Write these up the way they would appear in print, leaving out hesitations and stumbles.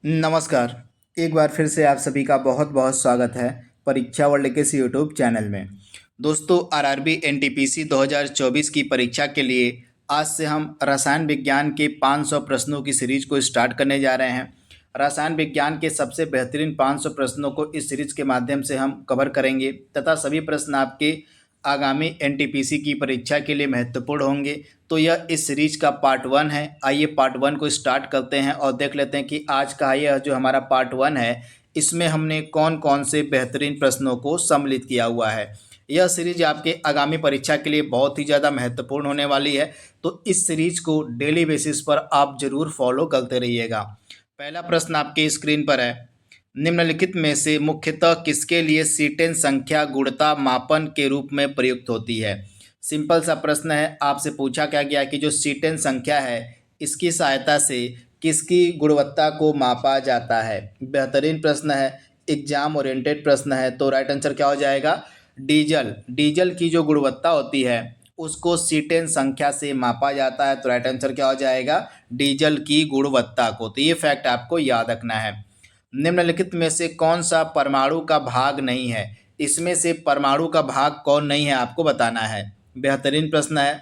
नमस्कार। एक बार फिर से आप सभी का बहुत बहुत स्वागत है परीक्षा वर्ल्ड के इस यूट्यूब चैनल में। दोस्तों, आरआरबी एनटीपीसी 2024 की परीक्षा के लिए आज से हम रसायन विज्ञान के 500 प्रश्नों की सीरीज को स्टार्ट करने जा रहे हैं। रसायन विज्ञान के सबसे बेहतरीन 500 प्रश्नों को इस सीरीज के माध्यम से हम कवर करेंगे तथा सभी प्रश्न आपके आगामी एनटीपीसी की परीक्षा के लिए महत्वपूर्ण होंगे। तो यह इस सीरीज का पार्ट 1 है। आइए पार्ट 1 को स्टार्ट करते हैं और देख लेते हैं कि आज का यह जो हमारा पार्ट 1 है, इसमें हमने कौन कौन से बेहतरीन प्रश्नों को सम्मिलित किया हुआ है। यह सीरीज आपके आगामी परीक्षा के लिए बहुत ही ज़्यादा महत्वपूर्ण होने वाली है, तो इस सीरीज को डेली बेसिस पर आप ज़रूर फॉलो करते रहिएगा। पहला प्रश्न आपके स्क्रीन पर है, निम्नलिखित में से मुख्यतः किसके लिए सीटेन संख्या गुणता मापन के रूप में प्रयुक्त होती है। सिंपल सा प्रश्न है। आपसे पूछा क्या गया कि जो सीटेन संख्या है, इसकी सहायता से किसकी गुणवत्ता को मापा जाता है। बेहतरीन प्रश्न है, एग्जाम ओरिएंटेड प्रश्न है। तो राइट आंसर क्या हो जाएगा? डीजल की जो गुणवत्ता होती है उसको सीटेन संख्या से मापा जाता है। तो राइट आंसर क्या हो जाएगा? डीजल की गुणवत्ता को। तो ये फैक्ट आपको याद रखना है। निम्नलिखित में से कौन सा परमाणु का भाग नहीं है। इसमें से परमाणु का भाग कौन नहीं है आपको बताना है। बेहतरीन प्रश्न है।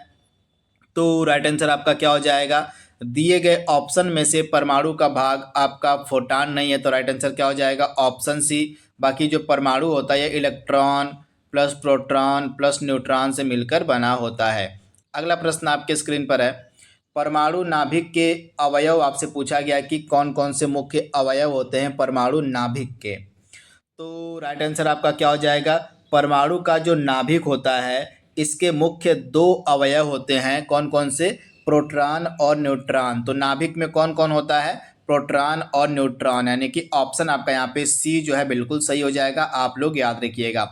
तो राइट आंसर आपका क्या हो जाएगा? दिए गए ऑप्शन में से परमाणु का भाग आपका फोटान नहीं है। तो राइट आंसर क्या हो जाएगा? Option C. बाकी जो परमाणु होता है electron plus proton plus neutron से मिलकर बना होता है। अगला प्रश्न आपके स्क्रीन पर है, परमाणु नाभिक के अवयव आपसे पूछा गया कि कौन कौन से मुख्य अवयव होते हैं परमाणु नाभिक के। तो राइट आंसर आपका क्या हो जाएगा? परमाणु का जो नाभिक होता है इसके मुख्य दो अवयव होते हैं। कौन कौन से? प्रोटॉन और न्यूट्रॉन। तो नाभिक में कौन कौन होता है? प्रोटॉन और न्यूट्रॉन, यानी कि ऑप्शन आपका यहाँ पे सी जो है बिल्कुल सही हो जाएगा। आप लोग याद रखिएगा।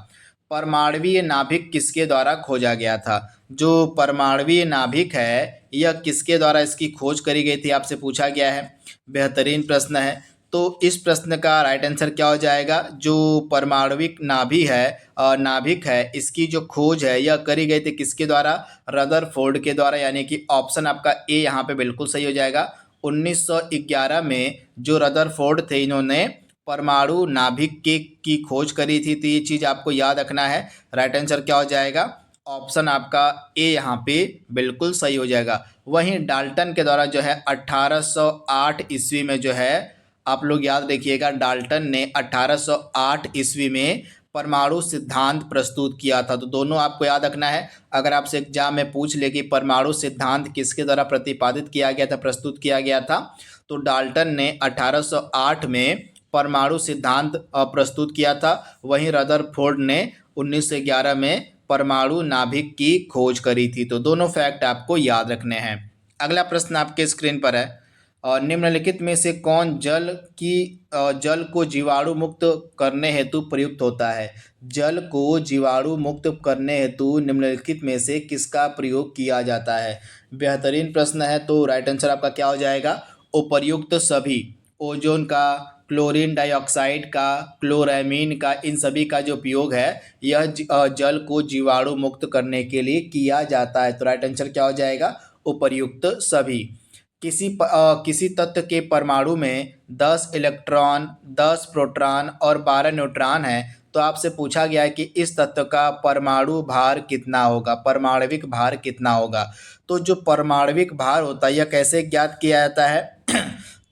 परमाणुवीय नाभिक किसके द्वारा खोजा गया था? जो परमाणुवीय नाभिक है यह किसके द्वारा इसकी खोज करी गई थी आपसे पूछा गया है। बेहतरीन प्रश्न है। तो इस प्रश्न का राइट आंसर क्या हो जाएगा? जो परमाणविक नाभिक है इसकी जो खोज है यह करी गई थी किसके द्वारा? रदरफोर्ड के द्वारा, यानी कि ऑप्शन आपका ए यहाँ पे बिल्कुल सही हो जाएगा। 1911 में जो रदरफोर्ड थे इन्होंने परमाणु नाभिक की खोज करी थी। तो ये चीज़ आपको याद रखना है। राइट आंसर क्या हो जाएगा? ऑप्शन आपका ए यहाँ पे बिल्कुल सही हो जाएगा। वहीं डाल्टन के द्वारा जो है 1808 ईस्वी में जो है, आप लोग याद रखिएगा, डाल्टन ने 1808 ईस्वी में परमाणु सिद्धांत प्रस्तुत किया था। तो दोनों आपको याद रखना है। अगर आपसे एग्जाम में पूछ ले कि परमाणु सिद्धांत किसके द्वारा प्रतिपादित किया गया था, प्रस्तुत किया गया था, तो डाल्टन ने 1808 में परमाणु सिद्धांत प्रस्तुत किया था। वहीं रदरफोर्ड ने 1911 में परमाणु नाभिक की खोज करी थी। तो दोनों फैक्ट आपको याद रखने हैं। अगला प्रश्न आपके स्क्रीन पर है, और निम्नलिखित में से कौन जल को जीवाणु मुक्त करने हेतु प्रयुक्त होता है। जल को जीवाणु मुक्त करने हेतु निम्नलिखित में से किसका प्रयोग किया जाता है। बेहतरीन प्रश्न है। तो राइट आंसर आपका क्या हो जाएगा? उपर्युक्त सभी, ओजोन का, क्लोरीन डाइऑक्साइड का, क्लोरामीन का, इन सभी का जो उपयोग है यह जल को जीवाणु मुक्त करने के लिए किया जाता है। तो राइट आंसर क्या हो जाएगा? उपर्युक्त सभी। किसी तत्व के परमाणु में 10 इलेक्ट्रॉन, 10 प्रोटॉन और 12 न्यूट्रॉन है। तो आपसे पूछा गया है कि इस तत्व का परमाणु भार कितना होगा, परमाणविक भार कितना होगा। तो जो परमाणविक भार होता है यह कैसे ज्ञात किया जाता है?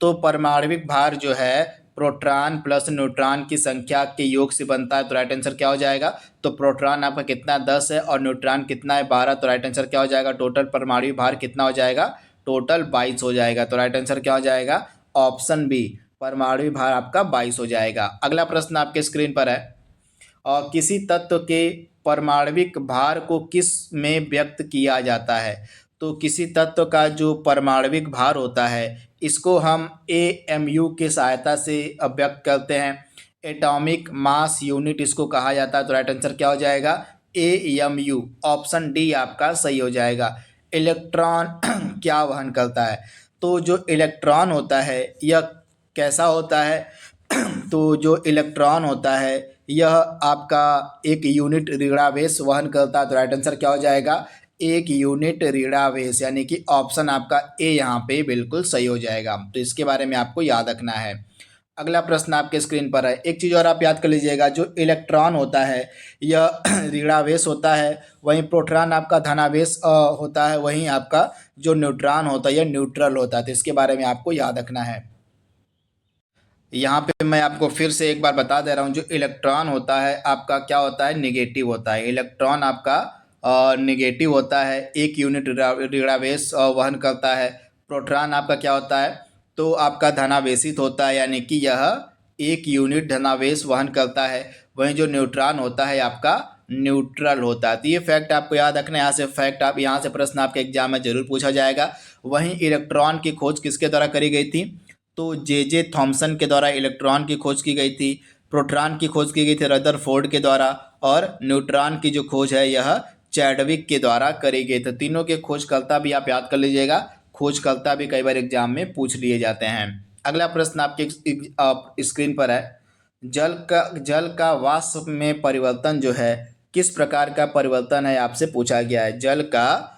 तो परमाणविक भार जो है प्रोटॉन प्लस न्यूट्रॉन की संख्या के योग से बनता है। तो राइट आंसर क्या हो जाएगा? तो प्रोटॉन आपका कितना 10 है और न्यूट्रॉन कितना है 12। तो राइट आंसर क्या हो जाएगा? टोटल परमाणु भार कितना हो जाएगा? टोटल 22 हो जाएगा। तो राइट आंसर क्या हो जाएगा? ऑप्शन बी, परमाणु भार आपका 22 हो जाएगा। अगला प्रश्न आपके स्क्रीन पर है, और किसी तत्व के परमाणविक भार को किस में व्यक्त किया जाता है। तो किसी तत्व का जो परमाणविक भार होता है इसको हम AMU की सहायता से व्यक्त करते हैं। एटॉमिक मास यूनिट इसको कहा जाता है। तो राइट आंसर क्या हो जाएगा? AMU। ऑप्शन डी आपका सही हो जाएगा। इलेक्ट्रॉन क्या वहन करता है? तो जो इलेक्ट्रॉन होता है यह कैसा होता है? तो जो इलेक्ट्रॉन होता है यह आपका एक यूनिट ऋणावेश वहन करता है। तो राइट आंसर क्या हो जाएगा? एक यूनिट ऋणावेश, यानी कि ऑप्शन आपका ए यहाँ पे बिल्कुल सही हो जाएगा। तो इसके बारे में आपको याद रखना है। अगला प्रश्न आपके स्क्रीन पर है। एक चीज़ और आप याद कर लीजिएगा, जो इलेक्ट्रॉन होता है यह ऋणावेश होता है, वहीं प्रोटॉन आपका धनावेश होता है, वहीं आपका जो न्यूट्रॉन होता है यह न्यूट्रल होता है। तो इसके बारे में आपको याद रखना है। यहाँ पे मैं आपको फिर से एक बार बता दे रहा हूँ, जो इलेक्ट्रॉन होता है आपका क्या होता है, निगेटिव होता है। इलेक्ट्रॉन आपका निगेटिव होता है, एक यूनिट ऋणावेश वहन करता है। प्रोटॉन आपका क्या होता है, तो आपका धनावेशित होता है, यानी कि यह एक यूनिट धनावेश वहन करता है। वहीं जो न्यूट्रॉन होता है आपका न्यूट्रल होता है। तो ये फैक्ट आपको याद रखना है। यहाँ से फैक्ट आप यहाँ से प्रश्न आपके एग्जाम में जरूर पूछा जाएगा। वहीं इलेक्ट्रॉन की खोज किसके द्वारा करी गई थी, तो जे थॉमसन के द्वारा इलेक्ट्रॉन की खोज की गई थी। प्रोटॉन की खोज की गई थी रदरफोर्ड के द्वारा, और न्यूट्रॉन की जो खोज है यह चैडविक के द्वारा करी गई। तो तीनों के खोजकर्ता भी आप याद कर लीजिएगा, खोजकर्ता भी कई बार एग्जाम में पूछ लिए जाते हैं। अगला प्रश्न आपके स्क्रीन पर है। जल का वाष्प में परिवर्तन जो है किस प्रकार का परिवर्तन है, आपसे पूछा गया है। जल का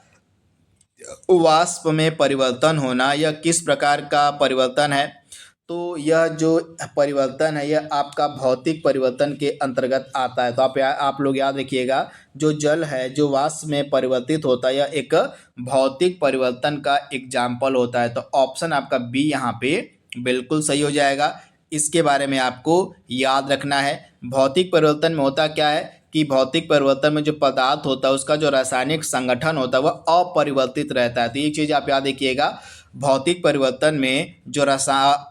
वाष्प में परिवर्तन होना यह किस प्रकार का परिवर्तन है, तो यह जो परिवर्तन है यह आपका भौतिक परिवर्तन के अंतर्गत आता है। तो आप लोग याद रखिएगा, जो जल है जो वाष्प में परिवर्तित होता है यह एक भौतिक परिवर्तन का एग्जाम्पल होता है। तो ऑप्शन आपका बी यहाँ पे बिल्कुल सही हो जाएगा। इसके बारे में आपको याद रखना है। भौतिक परिवर्तन में होता क्या है कि भौतिक परिवर्तन में जो पदार्थ होता है उसका जो रासायनिक संगठन होता है वह अपरिवर्तित रहता है। तो ये चीज़ आप याद रखिएगा, भौतिक परिवर्तन में जो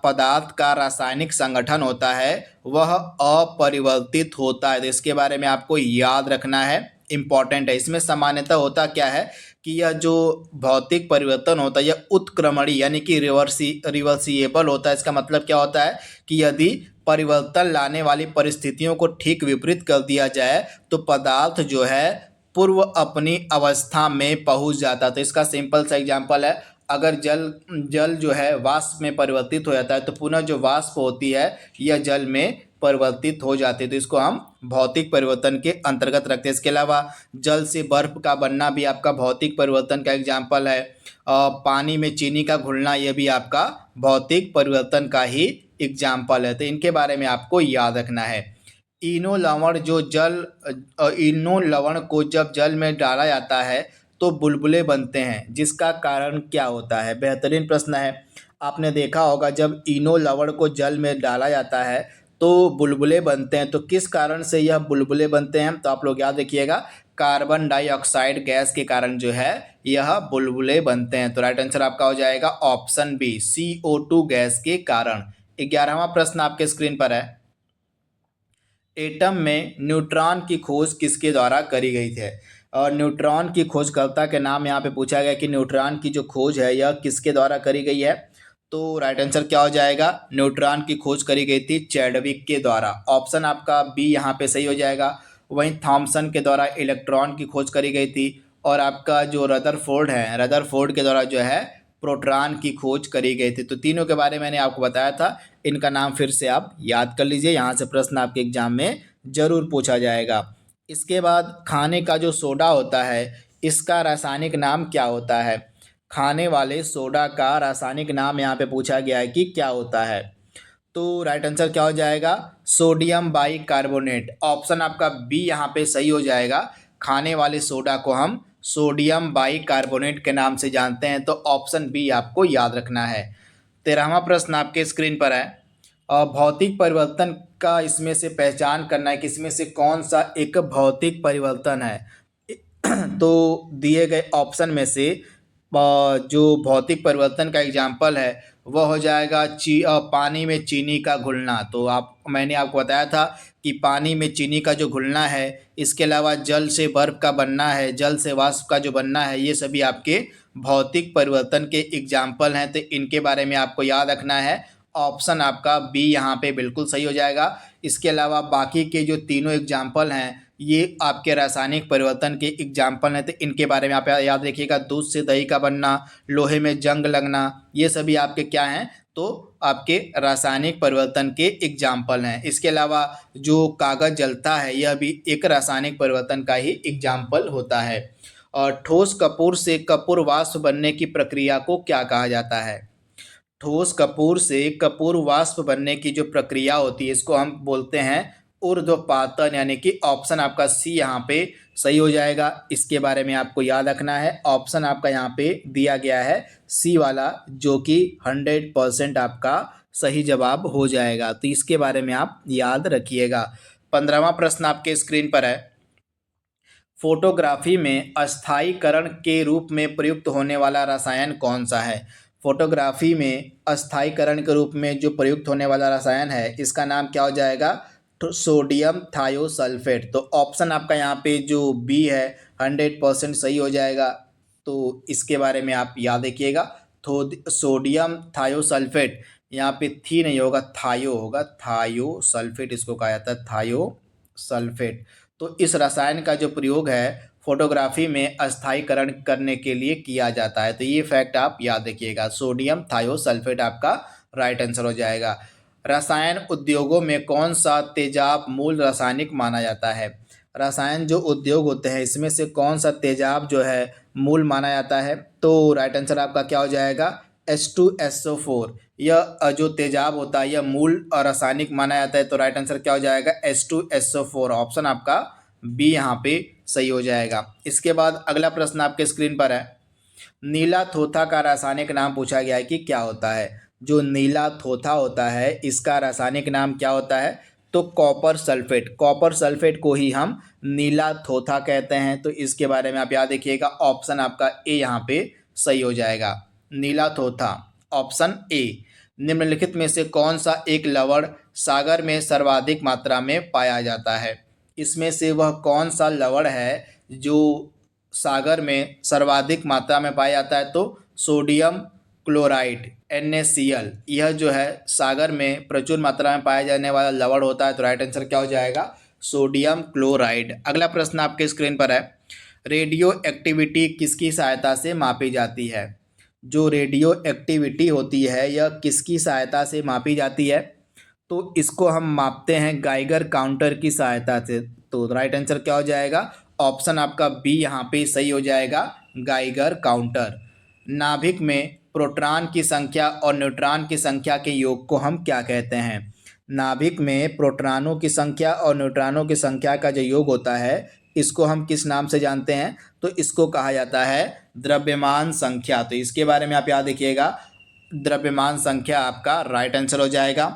पदार्थ का रासायनिक संगठन होता है वह अपरिवर्तित होता है। तो इसके बारे में आपको याद रखना है, इम्पॉर्टेंट है। इसमें सामान्यतः होता क्या है कि यह जो भौतिक परिवर्तन होता है यह उत्क्रमणीय यानी कि रिवर्सिएबल होता है। इसका मतलब क्या होता है कि यदि परिवर्तन लाने वाली परिस्थितियों को ठीक विपरीत कर दिया जाए तो पदार्थ जो है पूर्व अपनी अवस्था में पहुंच जाता है। तो इसका सिंपल सा एग्जांपल है, अगर जल जो है वाष्प में परिवर्तित हो जाता है तो पुनः जो वाष्प होती है यह जल में परिवर्तित हो जाती है। तो इसको हम भौतिक परिवर्तन के अंतर्गत रखते हैं। इसके अलावा जल से बर्फ का बनना भी आपका भौतिक परिवर्तन का एग्जाम्पल है। पानी में चीनी का घुलना यह भी आपका भौतिक परिवर्तन का ही एग्जाम्पल है। तो इनके बारे में आपको याद रखना है। इनो लवण को जब जल में डाला जाता है तो बुलबुले बनते हैं, जिसका कारण क्या होता है। बेहतरीन प्रश्न है। आपने देखा होगा जब इनो लवण को जल में डाला जाता है तो बुलबुले बनते हैं। तो किस कारण से यह बुलबुले बनते हैं, तो आप लोग याद रखिएगा, कार्बन डाइऑक्साइड गैस के कारण जो है यह बुलबुले बनते हैं। तो राइट आंसर आपका हो जाएगा ऑप्शन बी, CO2 गैस के कारण। 11वां प्रश्न आपके स्क्रीन पर है। एटम में न्यूट्रॉन की खोज किसके द्वारा करी गई थी, और न्यूट्रॉन की खोजकर्ता के नाम यहाँ पे पूछा गया कि न्यूट्रॉन की जो खोज है यह किसके द्वारा करी गई है। तो राइट आंसर क्या हो जाएगा, न्यूट्रॉन की खोज करी गई थी चैडविक के द्वारा। ऑप्शन आपका बी यहाँ पे सही हो जाएगा। वहीं थॉमसन के द्वारा इलेक्ट्रॉन की खोज करी गई थी, और आपका जो रदरफोर्ड के द्वारा जो है प्रोटॉन की खोज करी गई थी। तो तीनों के बारे में मैंने आपको बताया था, इनका नाम फिर से आप याद कर लीजिए, यहाँ से प्रश्न आपके एग्जाम में जरूर पूछा जाएगा। इसके बाद खाने का जो सोडा होता है इसका रासायनिक नाम क्या होता है। खाने वाले सोडा का रासायनिक नाम यहाँ पे पूछा गया है कि क्या होता है। तो राइट आंसर क्या हो जाएगा, सोडियम बाइकार्बोनेट। ऑप्शन आपका बी यहाँ पे सही हो जाएगा। खाने वाले सोडा को हम सोडियम बाइकार्बोनेट के नाम से जानते हैं। तो ऑप्शन बी आपको याद रखना है। 13वां प्रश्न आपके स्क्रीन पर है। भौतिक परिवर्तन का इसमें से पहचान करना है कि इसमें से कौन सा एक भौतिक परिवर्तन है। तो दिए गए ऑप्शन में से जो भौतिक परिवर्तन का एग्जाम्पल है वह हो जाएगा पानी में चीनी का घुलना। तो मैंने आपको बताया था कि पानी में चीनी का जो घुलना है, इसके अलावा जल से बर्फ का बनना है, जल से वाष्प का जो बनना है, ये सभी आपके भौतिक परिवर्तन के एग्जाम्पल हैं। तो इनके बारे में आपको याद रखना है। ऑप्शन आपका बी यहाँ पे बिल्कुल सही हो जाएगा। इसके अलावा बाकी के जो तीनों एग्जाम्पल हैं ये आपके रासायनिक परिवर्तन के एग्जाम्पल हैं। तो इनके बारे में आप याद रखिएगा, दूध से दही का बनना, लोहे में जंग लगना, ये सभी आपके क्या हैं, तो आपके रासायनिक परिवर्तन के एग्जाम्पल हैं। इसके अलावा जो कागज़ जलता है यह भी एक रासायनिक परिवर्तन का ही एग्जाम्पल होता है। और ठोस कपूर से कपूर वाष्प बनने की प्रक्रिया को क्या कहा जाता है। ठोस कपूर से कपूर वाष्प बनने की जो प्रक्रिया होती है इसको हम बोलते हैं ऊर्ध्वपातन, यानी कि ऑप्शन आपका सी यहाँ पे सही हो जाएगा। इसके बारे में आपको याद रखना है, ऑप्शन आपका यहाँ पे दिया गया है सी वाला, जो कि 100% आपका सही जवाब हो जाएगा। तो इसके बारे में आप याद रखिएगा। 15वां प्रश्न आपके स्क्रीन पर है। फोटोग्राफी में अस्थायीकरण के रूप में प्रयुक्त होने वाला रसायन कौन सा है? फोटोग्राफी में अस्थायीकरण के रूप में जो प्रयुक्त होने वाला रसायन है इसका नाम क्या हो जाएगा? तो सोडियम थायोसल्फेट। तो ऑप्शन आपका यहाँ पे जो बी है 100% सही हो जाएगा। तो इसके बारे में आप याद रखिएगा। तो सोडियम थायोसल्फेट, यहाँ पे थी नहीं होगा, थायो होगा, थायोसल्फेट इसको कहा जाता है, थायोसल्फेट। तो इस रसायन का जो प्रयोग है फोटोग्राफी में अस्थायीकरण करने के लिए किया जाता है। तो ये फैक्ट आप याद रखिएगा, सोडियम थायोसल्फेट आपका राइट आंसर हो जाएगा। रसायन उद्योगों में कौन सा तेजाब मूल रासायनिक माना जाता है? रसायन जो उद्योग होते हैं इसमें से कौन सा तेजाब जो है मूल माना जाता है? तो राइट आंसर आपका क्या हो जाएगा? H2SO4। यह जो तेजाब होता है यह मूल रासायनिक माना जाता है। तो राइट आंसर क्या हो जाएगा? H2SO4। ऑप्शन आपका बी यहाँ पे सही हो जाएगा। इसके बाद अगला प्रश्न आपके स्क्रीन पर है। नीला थोथा का रासायनिक नाम पूछा गया है कि क्या होता है? जो नीला थोथा होता है इसका रासायनिक नाम क्या होता है? तो कॉपर सल्फेट। कॉपर सल्फेट को ही हम नीला थोथा कहते हैं। तो इसके बारे में आप याद रखिएगा, ऑप्शन आपका ए यहाँ पे सही हो जाएगा, नीला थोथा, ऑप्शन ए। निम्नलिखित में से कौन सा एक लवण सागर में सर्वाधिक मात्रा में पाया जाता है? इसमें से वह कौन सा लवण है जो सागर में सर्वाधिक मात्रा में पाया जाता है? तो सोडियम क्लोराइड NaCl, यह जो है सागर में प्रचुर मात्रा में पाया जाने वाला लवण होता है। तो राइट आंसर क्या हो जाएगा? Sodium chloride. अगला प्रश्न आपके स्क्रीन पर है। रेडियो एक्टिविटी किसकी सहायता से मापी जाती है? जो रेडियो एक्टिविटी होती है यह किसकी सहायता से मापी जाती है? तो इसको हम मापते हैं गाइगर काउंटर की सहायता से। तो राइट आंसर क्या हो जाएगा? ऑप्शन आपका बी यहाँ पे सही हो जाएगा, गाइगर काउंटर। नाभिक में प्रोटॉन की संख्या और न्यूट्रॉन की संख्या के योग को हम क्या कहते हैं? नाभिक में प्रोटॉनों की संख्या और न्यूट्रॉनों की संख्या का जो योग होता है इसको हम किस नाम से जानते हैं? तो इसको कहा जाता है द्रव्यमान संख्या। तो इसके बारे में आप याद रखिएगा, द्रव्यमान संख्या आपका राइट आंसर हो जाएगा।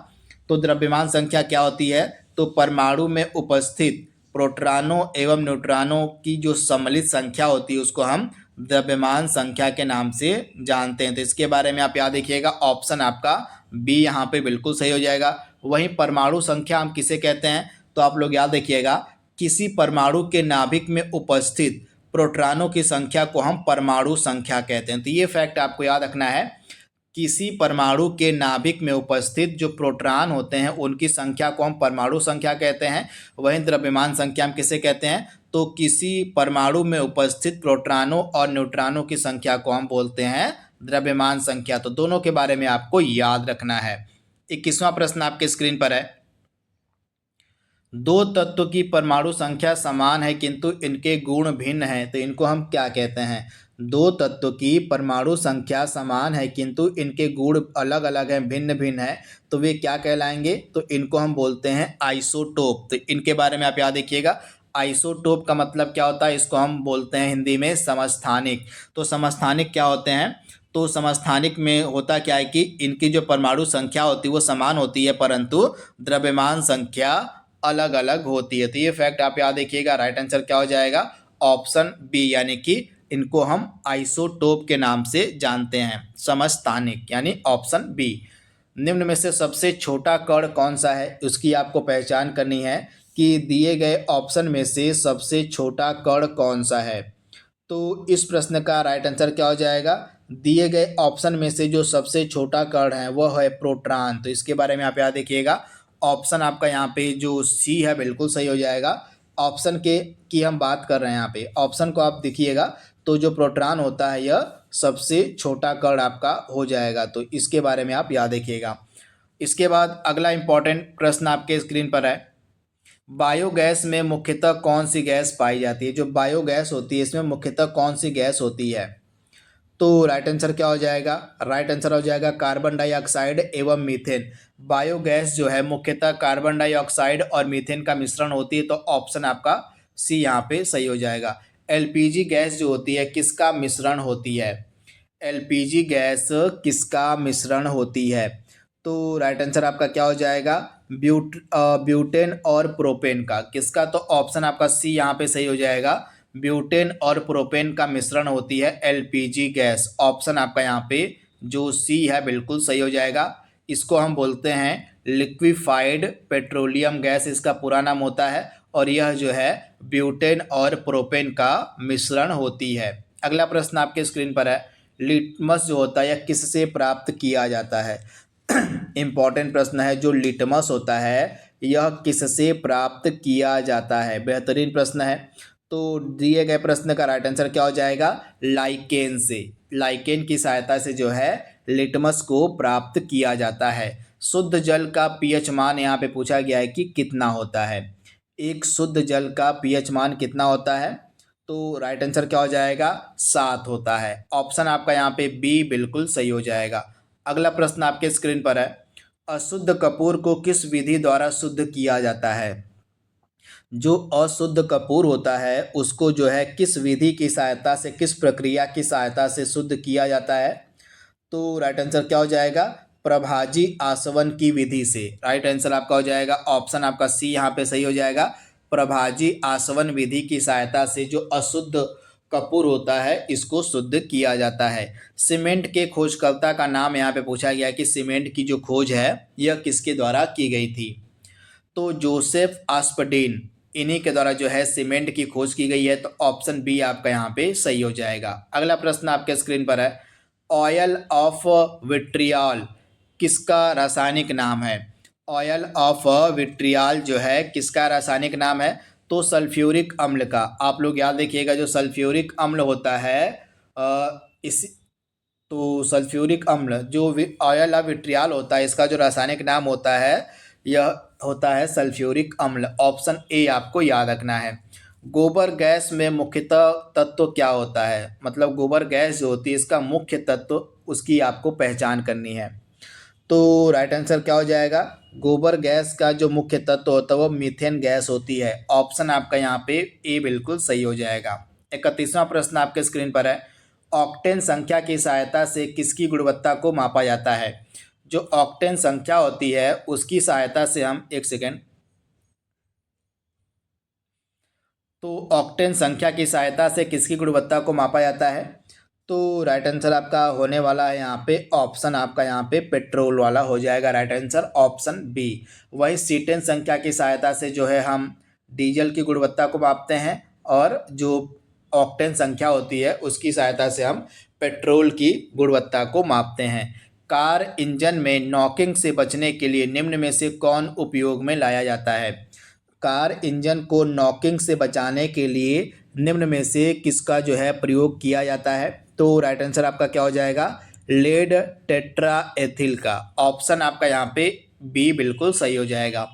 तो द्रव्यमान संख्या क्या होती है? तो परमाणु में उपस्थित प्रोटॉनों एवं न्यूट्रॉनों की जो सम्मिलित संख्या होती है उसको हम द्रव्यमान संख्या के नाम से जानते हैं। तो इसके बारे में आप याद रखिएगा, ऑप्शन आपका बी यहाँ पे बिल्कुल सही हो जाएगा। वहीं परमाणु संख्या हम किसे कहते हैं? तो आप लोग याद रखिएगा, किसी परमाणु के नाभिक में उपस्थित प्रोटॉनों की संख्या को हम परमाणु संख्या कहते हैं। तो ये फैक्ट आपको याद रखना है, किसी परमाणु के नाभिक में उपस्थित जो प्रोटॉन होते हैं उनकी संख्या को हम परमाणु संख्या कहते हैं। वहीं द्रव्यमान संख्या हम किसे कहते हैं? तो किसी परमाणु में उपस्थित प्रोटॉनों और न्यूट्रॉनों की संख्या को हम बोलते हैं द्रव्यमान संख्या। तो दोनों के बारे में आपको याद रखना है। 21वां प्रश्न आपके स्क्रीन पर है। दो तत्व की परमाणु संख्या समान है किंतु इनके गुण भिन्न हैं, तो इनको हम क्या कहते हैं? दो तत्व की परमाणु संख्या समान है किंतु इनके गुण अलग अलग हैं, भिन्न भिन्न है, तो वे क्या कहलाएंगे? तो इनको हम बोलते हैं आइसोटोप। तो इनके बारे में आप याद रखिएगा, आइसोटोप का मतलब क्या होता है? इसको हम बोलते हैं हिंदी में समस्थानिक। तो समस्थानिक क्या होते हैं? तो समस्थानिक में होता क्या है कि इनकी जो परमाणु संख्या होती है वो समान होती है परंतु द्रव्यमान संख्या अलग अलग होती है। तो ये फैक्ट आप याद रखिएगा, राइट आंसर क्या हो जाएगा? ऑप्शन बी, यानी कि इनको हम आइसोटोप के नाम से जानते हैं, समस्थानिक, यानी ऑप्शन बी। निम्न में से सबसे छोटा कण कौन सा है? उसकी आपको पहचान करनी है कि दिए गए ऑप्शन में से सबसे छोटा कण कौन सा है। तो इस प्रश्न का राइट आंसर क्या हो जाएगा? दिए गए ऑप्शन में से जो सबसे छोटा कण है वह है प्रोटॉन। तो इसके बारे में आप याद रखिएगा, ऑप्शन आपका यहाँ पे जो सी है बिल्कुल सही हो जाएगा। ऑप्शन के की हम बात कर रहे हैं, यहाँ पे ऑप्शन को आप देखिएगा तो जो प्रोटॉन होता है यह सबसे छोटा कण आपका हो जाएगा। तो इसके बारे में आप याद रखिएगा। इसके बाद अगला इंपॉर्टेंट प्रश्न आपके स्क्रीन पर है। बायोगैस में मुख्यतः कौन सी गैस पाई जाती है? जो बायोगैस होती है इसमें मुख्यतः कौन सी गैस होती है? तो राइट आंसर क्या हो जाएगा? राइट आंसर हो जाएगा कार्बन डाइऑक्साइड एवं मीथेन। बायोगैस जो है मुख्यतः कार्बन डाइऑक्साइड और मीथेन का मिश्रण होती है, तो ऑप्शन आपका सी यहाँ पे सही हो जाएगा। एलपीजी गैस जो होती है किसका मिश्रण होती है? एलपीजी गैस किसका मिश्रण होती है? तो राइट आंसर आपका क्या हो जाएगा? ब्यूटेन और प्रोपेन का। किसका? तो ऑप्शन आपका सी यहाँ पे सही हो जाएगा। ब्यूटेन और प्रोपेन का मिश्रण होती है एलपीजी गैस। ऑप्शन आपका यहाँ पे जो सी है बिल्कुल सही हो जाएगा। इसको हम बोलते हैं लिक्विफाइड पेट्रोलियम गैस, इसका पूरा नाम होता है, और यह जो है ब्यूटेन और प्रोपेन का मिश्रण होती है। अगला प्रश्न आपके स्क्रीन पर है, लिटमस जो होता है यह किससे प्राप्त किया जाता है? इंपॉर्टेंट प्रश्न है। जो लिटमस होता है यह किससे प्राप्त किया जाता है? बेहतरीन प्रश्न है। तो दिए गए प्रश्न का राइट आंसर क्या हो जाएगा? लाइकेन से। लाइकेन की सहायता से जो है लिटमस को प्राप्त किया जाता है। शुद्ध जल का पीएच मान यहाँ पे पूछा गया है कि कितना होता है? एक शुद्ध जल का पीएच मान कितना होता है? तो राइट आंसर क्या हो जाएगा? 7 होता है। ऑप्शन आपका यहाँ पे बी बिल्कुल सही हो जाएगा। अगला प्रश्न आपके स्क्रीन पर है, अशुद्ध कपूर को किस विधि द्वारा शुद्ध किया जाता है? जो अशुद्ध कपूर होता है उसको जो है किस विधि की सहायता से, किस प्रक्रिया की सहायता से शुद्ध किया जाता है? तो राइट आंसर क्या हो जाएगा? प्रभाजी आसवन की विधि से। राइट आंसर आपका हो जाएगा ऑप्शन आपका सी यहाँ पे सही हो जाएगा। प्रभाजी आसवन विधि की सहायता से जो अशुद्ध कपूर होता है इसको शुद्ध किया जाता है। सीमेंट के खोजकर्ता का नाम यहाँ पे पूछा गया है कि सीमेंट की जो खोज है यह किसके द्वारा की गई थी? तो जोसेफ आस्पडीन, इन्हीं के द्वारा जो है सीमेंट की खोज की गई है। तो ऑप्शन बी आपका यहाँ पे सही हो जाएगा। अगला प्रश्न आपके स्क्रीन पर है, ऑयल ऑफ विट्रियल किसका रासायनिक नाम है? ऑयल ऑफ विट्रियल जो है किसका रासायनिक नाम है? तो सल्फ्यूरिक अम्ल का। आप लोग याद रखिएगा जो सल्फ्यूरिक अम्ल होता है इस तो सल्फ्यूरिक अम्ल जो ऑयल ऑफ विट्रियल होता है इसका जो रासायनिक नाम होता है यह होता है सल्फ्यूरिक अम्ल। ऑप्शन ए आपको याद रखना है। गोबर गैस में मुख्यतः तत्व क्या होता है? मतलब गोबर गैस जो होती है इसका मुख्य तत्व उसकी आपको पहचान करनी है। तो राइट आंसर क्या हो जाएगा? गोबर गैस का जो मुख्य तत्व होता है वो मीथेन गैस होती है। ऑप्शन आपका यहाँ पे ए बिल्कुल सही हो जाएगा। 31वां प्रश्न आपके स्क्रीन पर है, ऑक्टेन संख्या की सहायता से किसकी गुणवत्ता को मापा जाता है? जो ऑक्टेन संख्या होती है उसकी सहायता से हम, एक सेकेंड, तो ऑक्टेन संख्या की सहायता से किसकी गुणवत्ता को मापा जाता है? तो राइट आंसर आपका होने वाला है यहाँ पे ऑप्शन आपका यहाँ पे पेट्रोल वाला हो जाएगा। Right answer option B. वही सीटेन संख्या की सहायता से जो है हम डीजल की गुणवत्ता को मापते हैं, और जो ऑक्टेन संख्या होती है उसकी सहायता से हम पेट्रोल की गुणवत्ता को मापते हैं। कार इंजन में नॉकिंग से बचने के लिए निम्न में से कौन उपयोग में लाया जाता है? कार इंजन को नॉकिंग से बचाने के लिए निम्न में से किसका जो है प्रयोग किया जाता है? तो राइट आंसर आपका क्या हो जाएगा? लेड टेट्रा एथिल का। ऑप्शन आपका यहाँ पे बी बिल्कुल सही हो जाएगा।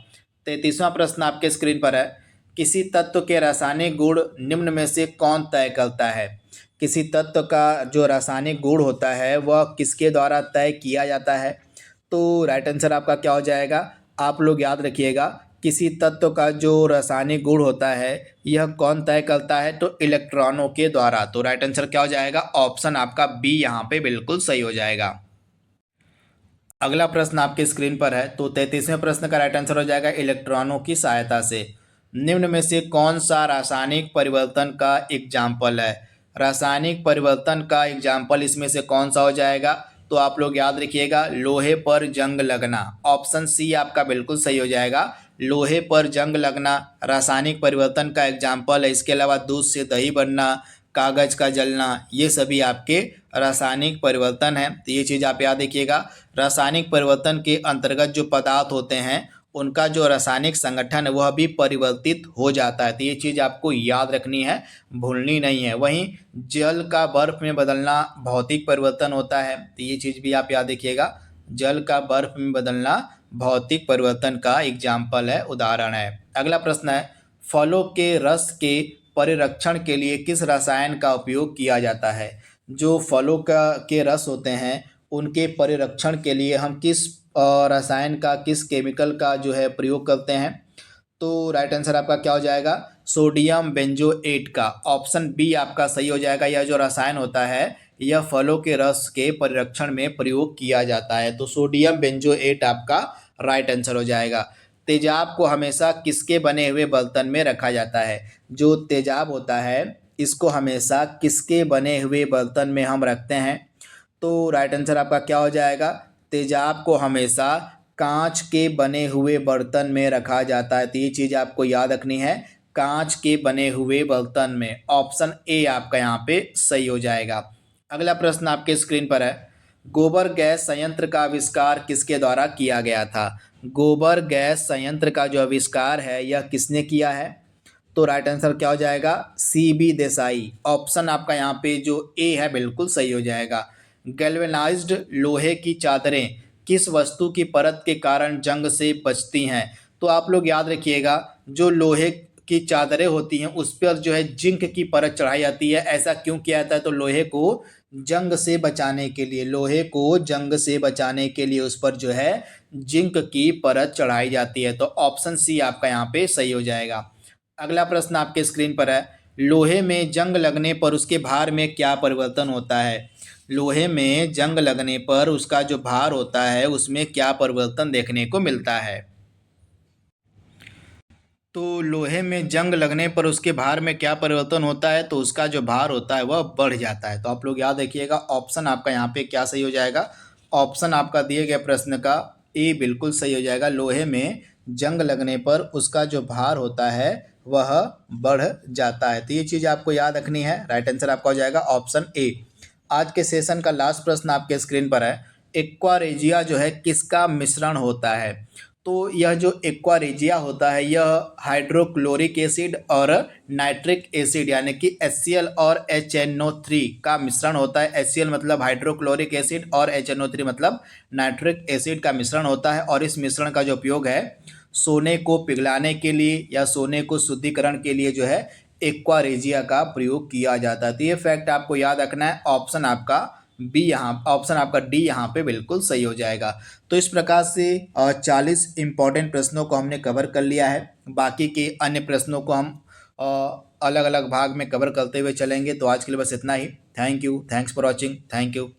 33वां प्रश्न आपके स्क्रीन पर है, किसी तत्व के रासायनिक गुण निम्न में से कौन तय करता है? किसी तत्व का जो रासायनिक गुण होता है वह किसके द्वारा तय किया जाता है? तो राइट आंसर आपका क्या हो जाएगा? आप लोग याद रखिएगा, किसी तत्व का जो रासायनिक गुण होता है यह कौन तय करता है? तो इलेक्ट्रॉनों के द्वारा। तो राइट आंसर क्या हो जाएगा? ऑप्शन आपका बी यहाँ पे बिल्कुल सही हो जाएगा। अगला प्रश्न आपके स्क्रीन पर है, तो 33वें प्रश्न का राइट आंसर हो जाएगा इलेक्ट्रॉनों की सहायता से। निम्न में से कौन सा रासायनिक परिवर्तन का एग्जाम्पल है? रासायनिक परिवर्तन का एग्जाम्पल इसमें से कौन सा हो जाएगा? तो आप लोग याद रखिएगा, लोहे पर जंग लगना। ऑप्शन सी आपका बिल्कुल सही हो जाएगा। लोहे पर जंग लगना रासायनिक परिवर्तन का एग्जाम्पल है। इसके अलावा दूध से दही बनना, कागज का जलना, ये सभी आपके रासायनिक परिवर्तन हैं। तो ये चीज़ आप याद रखिएगा। रासायनिक परिवर्तन के अंतर्गत जो पदार्थ होते हैं उनका जो रासायनिक संगठन है वह भी परिवर्तित हो जाता है। तो ये चीज़ आपको याद रखनी है, भूलनी नहीं है। वहीं जल का बर्फ में बदलना भौतिक परिवर्तन होता है। तो ये चीज़ भी आप याद रखिएगा, जल का बर्फ में बदलना भौतिक परिवर्तन का एग्जाम्पल है, उदाहरण है। अगला प्रश्न है, फलों के रस के परिरक्षण के लिए किस रसायन का उपयोग किया जाता है? जो फलों का के रस होते हैं उनके परिरक्षण के लिए हम किस रसायन का, किस केमिकल का जो है प्रयोग करते हैं? तो राइट आंसर आपका क्या हो जाएगा? सोडियम बेंजोएट का। ऑप्शन बी आपका सही हो जाएगा। यह जो रसायन होता है यह फलों के रस के परिरक्षण में प्रयोग किया जाता है। तो सोडियम बेंजोएट आपका राइट आंसर हो जाएगा। तेजाब को हमेशा किसके बने हुए बर्तन में रखा जाता है? जो तेजाब होता है इसको हमेशा किसके बने हुए बर्तन में हम रखते हैं? तो राइट आंसर आपका क्या हो जाएगा? तेजाब को हमेशा कांच के बने हुए बर्तन में रखा जाता है। तो ये चीज़ आपको याद रखनी है, कांच के बने हुए बर्तन में। ऑप्शन ए आपका यहाँ पे सही हो जाएगा। अगला प्रश्न आपके स्क्रीन पर है, गोबर गैस संयंत्र का आविष्कार किसके द्वारा किया गया था? गोबर गैस संयंत्र का जो आविष्कार है यह किसने किया है? तो राइट आंसर क्या हो जाएगा? C B Desai. ऑप्शन आपका यहाँ पे जो ए है बिल्कुल सही हो जाएगा। गैल्वेनाइज्ड लोहे की चादरें किस वस्तु की परत के कारण जंग से बचती हैं? तो आप लोग याद रखिएगा, जो लोहे की चादरें होती हैं उस पर जो है जिंक की परत चढ़ाई जाती है। ऐसा क्यों किया जाता है? तो लोहे को जंग से बचाने के लिए, लोहे को जंग से बचाने के लिए उस पर जो है जिंक की परत चढ़ाई जाती है। तो ऑप्शन सी आपका यहाँ पे सही हो जाएगा। अगला प्रश्न आपके स्क्रीन पर है, लोहे में जंग लगने पर उसके भार में क्या परिवर्तन होता है? लोहे में जंग लगने पर उसका जो भार होता है उसमें क्या परिवर्तन देखने को मिलता है? तो लोहे में जंग लगने पर उसके भार में क्या परिवर्तन होता है? तो उसका जो भार होता है वह बढ़ जाता है। तो आप लोग याद रखिएगा, ऑप्शन आपका यहाँ पे क्या सही हो जाएगा? ऑप्शन आपका दिए गए प्रश्न का ए बिल्कुल सही हो जाएगा। लोहे में जंग लगने पर उसका जो भार होता है वह बढ़ जाता है। तो ये चीज़ आपको याद रखनी है। राइट आंसर आपका हो जाएगा ऑप्शन ए। आज के सेशन का लास्ट प्रश्न आपके स्क्रीन पर है, एक्वारेजिया जो है किसका मिश्रण होता है? तो यह जो एक्वारेजिया होता है यह हाइड्रोक्लोरिक एसिड और नाइट्रिक एसिड यानी कि HCl और HNO3 का मिश्रण होता है। HCl मतलब हाइड्रोक्लोरिक एसिड और HNO3 मतलब नाइट्रिक एसिड का मिश्रण होता है। और इस मिश्रण का जो उपयोग है सोने को पिघलाने के लिए या सोने को शुद्धिकरण के लिए जो है एक्वारेजिया का प्रयोग किया जाता है। तो ये फैक्ट आपको याद रखना है। ऑप्शन आपका बी यहाँ, ऑप्शन आपका डी यहाँ पे बिल्कुल सही हो जाएगा। तो इस प्रकार से 40 इंपॉर्टेंट प्रश्नों को हमने कवर कर लिया है। बाकी के अन्य प्रश्नों को हम अलग अलग भाग में कवर करते हुए चलेंगे। तो आज के लिए बस इतना ही। Thank you, thanks for watching, thank you.